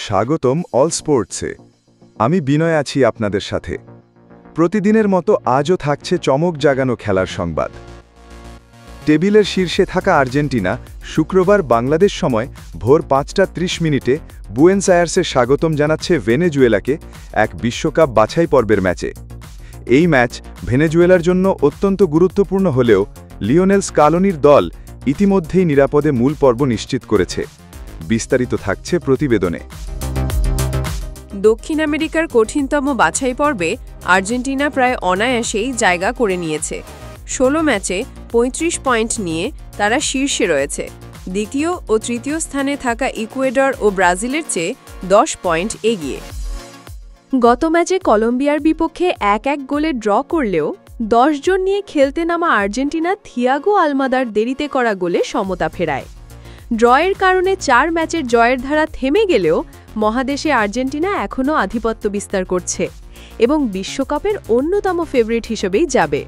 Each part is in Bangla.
স্বাগতম অল স্পোর্টসে। আমি বিনয় আছি আপনাদের সাথে। প্রতিদিনের মতো আজও থাকছে চমক জাগানো খেলার সংবাদ। টেবিলের শীর্ষে থাকা আর্জেন্টিনা শুক্রবার বাংলাদেশ সময় ভোর 5:30 বুয়েন্স আয়ার্সে স্বাগতম জানাচ্ছে ভেনেজুয়েলাকে এক বিশ্বকাপ বাছাই পর্বের ম্যাচে। এই ম্যাচ ভেনেজুয়েলার জন্য অত্যন্ত গুরুত্বপূর্ণ হলেও লিওনেল স্কালোনির দল ইতিমধ্যেই নিরাপদে মূল পর্ব নিশ্চিত করেছে। বিস্তারিত থাকছে প্রতিবেদনে। দক্ষিণ আমেরিকার কঠিনতম বাছাই পর্বে আর্জেন্টিনা প্রায় অনায়াসেই জায়গা করে নিয়েছে। 16 ম্যাচে 35 পয়েন্ট নিয়ে তারা শীর্ষে রয়েছে। দ্বিতীয় ও তৃতীয় স্থানে থাকা ইকুয়েডর ও ব্রাজিলের চেয়ে 10 পয়েন্ট এগিয়ে। গত ম্যাচে কলম্বিয়ার বিপক্ষে 1-1 গোলে ড্র করলেও 10 জন নিয়ে খেলতে নামা আর্জেন্টিনা থিয়াগো আলমাদার দেরিতে করা গোলে সমতা ফেরায়। ড্রয়ের কারণে 4 ম্যাচের জয়ের ধারা থেমে গেলেও মহাদেশে আর্জেন্টিনা এখনও আধিপত্য বিস্তার করছে এবং বিশ্বকাপের অন্যতম ফেভারিট হিসেবেই যাবে।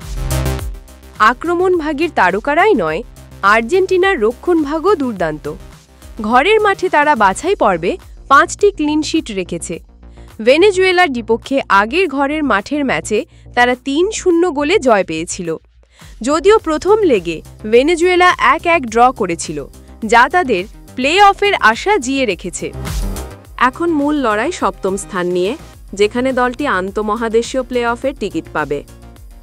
আক্রমণভাগীর তারকারাই নয়, আর্জেন্টিনার রক্ষণভাগও দুর্দান্ত। ঘরের মাঠে তারা বাছাই পর্বে 5টি ক্লিনশিট রেখেছে। ভেনেজুয়েলার বিপক্ষে আগের ঘরের মাঠের ম্যাচে তারা 3-0 গোলে জয় পেয়েছিল। যদিও প্রথম লেগে ভেনেজুয়েলা 1-1 ড্র করেছিল, যা তাদের প্লে অফের আশা জিয়ে রেখেছে। এখন মূল লড়াই সপ্তম স্থান নিয়ে, যেখানে দলটি আন্তঃমহাদেশীয় প্লে অফের টিকিট পাবে।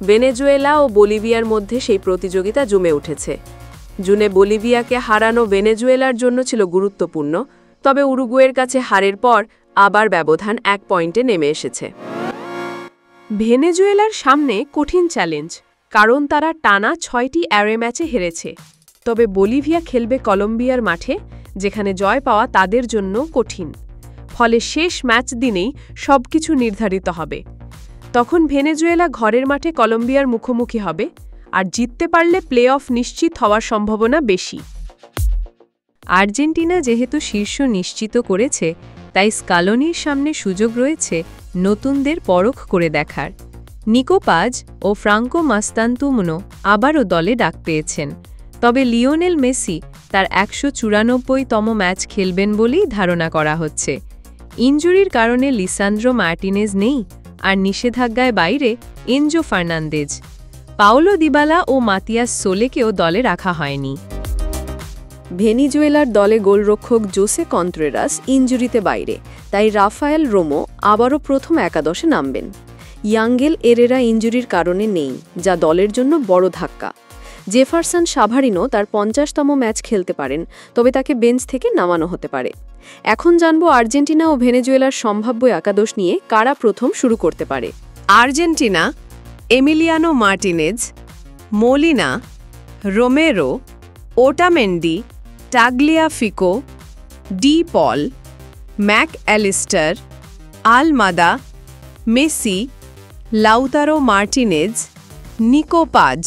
ভেনেজুয়েলা ও বলিভিয়ার মধ্যে সেই প্রতিযোগিতা জমে উঠেছে। জুনে বলিভিয়াকে হারানো ভেনেজুয়েলার জন্য ছিল গুরুত্বপূর্ণ, তবে উরুগুয়ের কাছে হারের পর আবার ব্যবধান 1 পয়েন্টে নেমে এসেছে। ভেনেজুয়েলার সামনে কঠিন চ্যালেঞ্জ, কারণ তারা টানা 6টি অ্যাওয়ে ম্যাচে হেরেছে। তবে বলিভিয়া খেলবে কলম্বিয়ার মাঠে, যেখানে জয় পাওয়া তাদের জন্য কঠিন। ফলে শেষ ম্যাচ দিনেই সবকিছু নির্ধারিত হবে। তখন ভেনেজুয়েলা ঘরের মাঠে কলম্বিয়ার মুখোমুখি হবে, আর জিততে পারলে প্লে অফ নিশ্চিত হওয়ার সম্ভাবনা বেশি। আর্জেন্টিনা যেহেতু শীর্ষ নিশ্চিত করেছে, তাই স্কালোনির সামনে সুযোগ রয়েছে নতুনদের পরখ করে দেখার। নিকো পাজ ও ফ্রাঙ্কো মাস্তান্তুমনো আবারও দলে ডাক পেয়েছেন। তবে লিওনেল মেসি তার 194তম ম্যাচ খেলবেন বলেই ধারণা করা হচ্ছে। ইনজুরির কারণে লিসান্দ্রো মার্টিনেজ নেই, আর নিষেধাজ্ঞায় বাইরে এনজো ফার্নান্দেজ। পাওলো দিবালা ও মাতিয়াস সোলেকেও দলে রাখা হয়নি। ভেনেজুয়েলার দলে গোলরক্ষক জোসে কন্ত্রেরাস ইনজুরিতে বাইরে, তাই রাফায়েল রোমো আবারও প্রথম একাদশে নামবেন। ইয়াঙ্গেল এরেরা ইনজুরির কারণে নেই, যা দলের জন্য বড় ধাক্কা। জেফারসন সাভারিনো তার 50তম ম্যাচ খেলতে পারেন, তবে তাকে বেঞ্চ থেকে নামানো হতে পারে। এখন জানব আর্জেন্টিনা ও ভেনেজুয়েলার সম্ভাব্য একাদশ নিয়ে কারা প্রথম শুরু করতে পারে। Argentina: Emiliano Martinez, Molina, Romero, Otamendi, Tagliafico, De Paul, Mac Allister, Almada, Messi, Lautaro Martinez, Nico পাজ।